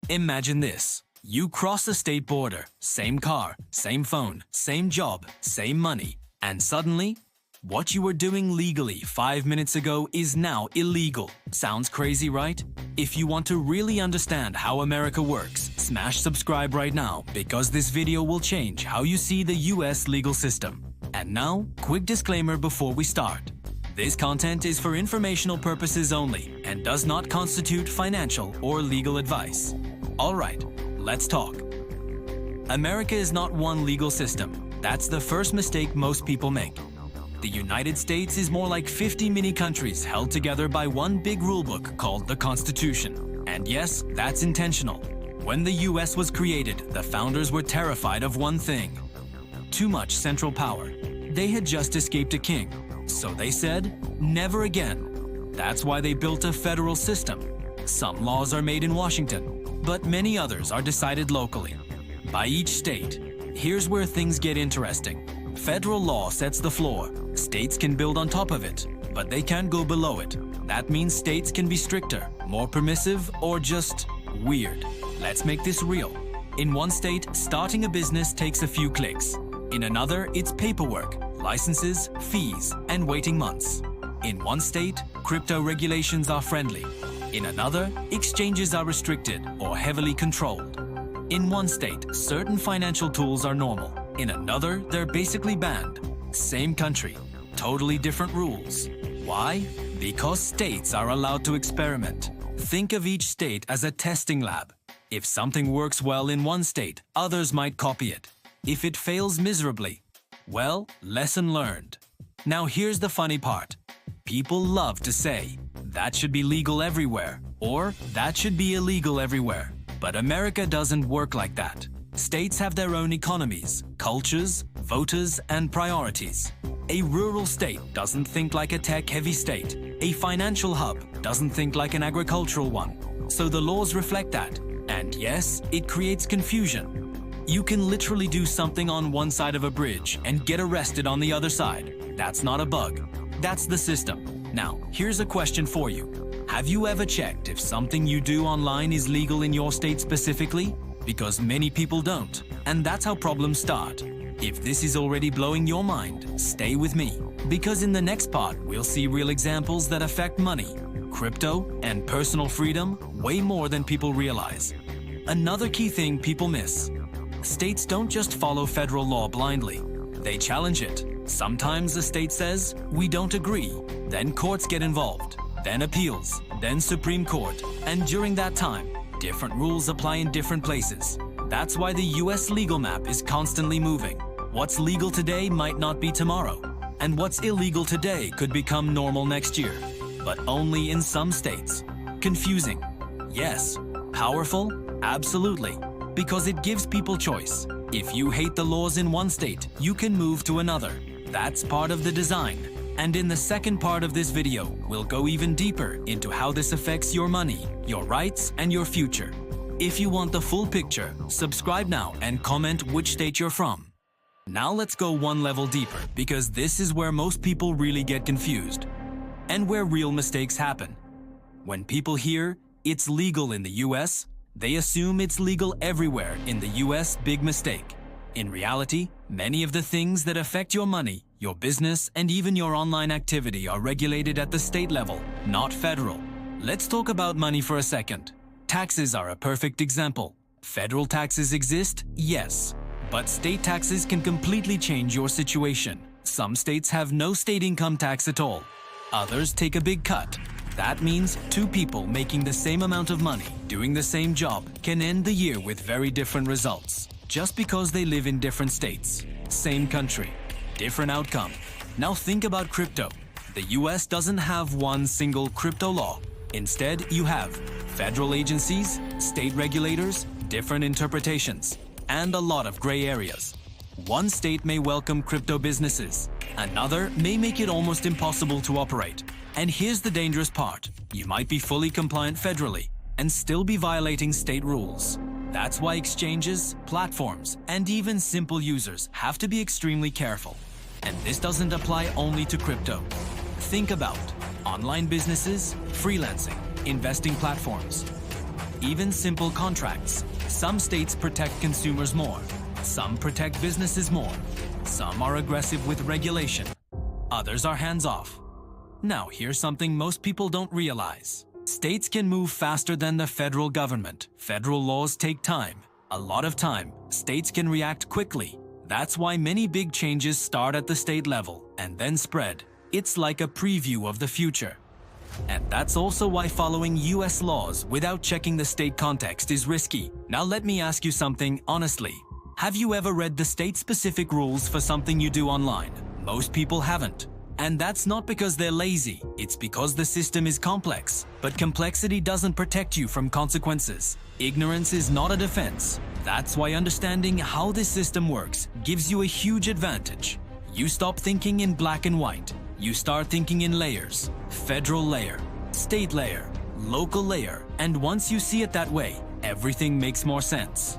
Imagine this. You cross a state border, same car, same phone, same job, same money, and suddenly, what you were doing legally 5 minutes ago is now illegal. Sounds crazy, right? If you want to really understand how America works, smash subscribe right now because this video will change how you see the US legal system. And now, quick disclaimer before we start. This content is for informational purposes only and does not constitute financial or legal advice. Alright, let's talk. America is not one legal system. That's the first mistake most people make. The United States is more like 50 mini-countries held together by one big rulebook called the Constitution. And yes, that's intentional. When the US was created, the founders were terrified of one thing: too much central power. They had just escaped a king, so they said, never again. That's why they built a federal system. Some laws are made in Washington, but many others are decided locally, by each state. Here's where things get interesting. Federal law sets the floor. States can build on top of it, but they can't go below it. That means states can be stricter, more permissive, or just weird. Let's make this real. In one state, starting a business takes a few clicks. In another, it's paperwork, licenses, fees, and waiting months. In one state, crypto regulations are friendly. In another, exchanges are restricted or heavily controlled. In one state, certain financial tools are normal. In another, they're basically banned. Same country, totally different rules. Why? Because states are allowed to experiment. Think of each state as a testing lab. If something works well in one state, others might copy it. If it fails miserably, well, lesson learned. Now here's the funny part. People love to say, that should be legal everywhere, or that should be illegal everywhere. But America doesn't work like that. States have their own economies, cultures, voters, and priorities. A rural state doesn't think like a tech-heavy state. A financial hub doesn't think like an agricultural one. So the laws reflect that. And yes, it creates confusion. You can literally do something on one side of a bridge and get arrested on the other side. That's not a bug. That's the system. Now, here's a question for you. Have you ever checked if something you do online is legal in your state specifically? Because many people don't, and that's how problems start. If this is already blowing your mind, stay with me, because in the next part we'll see real examples that affect money, crypto, and personal freedom way more than people realize. Another key thing people miss: states don't just follow federal law blindly. They challenge it. Sometimes the state says, we don't agree. Then courts get involved. Then appeals. Then Supreme Court. And during that time, different rules apply in different places. That's why the US legal map is constantly moving. What's legal today might not be tomorrow. And what's illegal today could become normal next year. But only in some states. Confusing? Yes. Powerful? Absolutely. Because it gives people choice. If you hate the laws in one state, you can move to another. That's part of the design. And in the second part of this video, we'll go even deeper into how this affects your money, your rights, and your future. If you want the full picture, subscribe now and comment which state you're from. Now let's go one level deeper, because this is where most people really get confused, and where real mistakes happen. When people hear, it's legal in the US, they assume it's legal everywhere in the US. Big mistake. In reality, many of the things that affect your money, your business, and even your online activity are regulated at the state level, not federal. Let's talk about money for a second. Taxes are a perfect example. Federal taxes exist, yes, but state taxes can completely change your situation. Some states have no state income tax at all. Others take a big cut. That means two people making the same amount of money, doing the same job, can end the year with very different results, just because they live in different states. Same country, different outcome. Now think about crypto. The US doesn't have one single crypto law. Instead, you have federal agencies, state regulators, different interpretations, and a lot of gray areas. One state may welcome crypto businesses. Another may make it almost impossible to operate. And here's the dangerous part. You might be fully compliant federally and still be violating state rules. That's why exchanges, platforms, and even simple users have to be extremely careful. And this doesn't apply only to crypto. Think about online businesses, freelancing, investing platforms. even simple contracts. Some states protect consumers more. Some protect businesses more. Some are aggressive with regulation. Others are hands-off. Now, here's something most people don't realize. States can move faster than the federal government. Federal laws take time. A lot of time. States can react quickly. That's why many big changes start at the state level and then spread. It's like a preview of the future. And that's also why following US laws without checking the state context is risky. Now let me ask you something honestly. Have you ever read the state-specific rules for something you do online? Most people haven't. And that's not because they're lazy, it's because the system is complex. But complexity doesn't protect you from consequences. Ignorance is not a defense. That's why understanding how this system works gives you a huge advantage. You stop thinking in black and white. You start thinking in layers. Federal layer, state layer, local layer. And once you see it that way, everything makes more sense.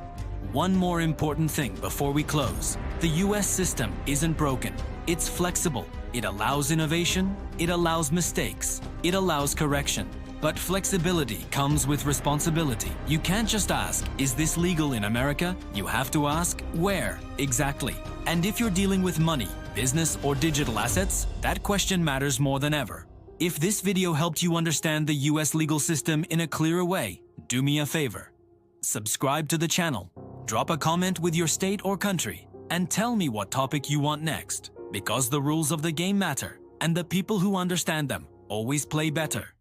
One more important thing before we close. The US system isn't broken. It's flexible. It allows innovation. It allows mistakes. It allows correction. But flexibility comes with responsibility. You can't just ask, is this legal in America? You have to ask, where exactly? And if you're dealing with money, business, or digital assets, that question matters more than ever. If this video helped you understand the US legal system in a clearer way, do me a favor. Subscribe to the channel, drop a comment with your state or country, and tell me what topic you want next. Because the rules of the game matter, and the people who understand them always play better.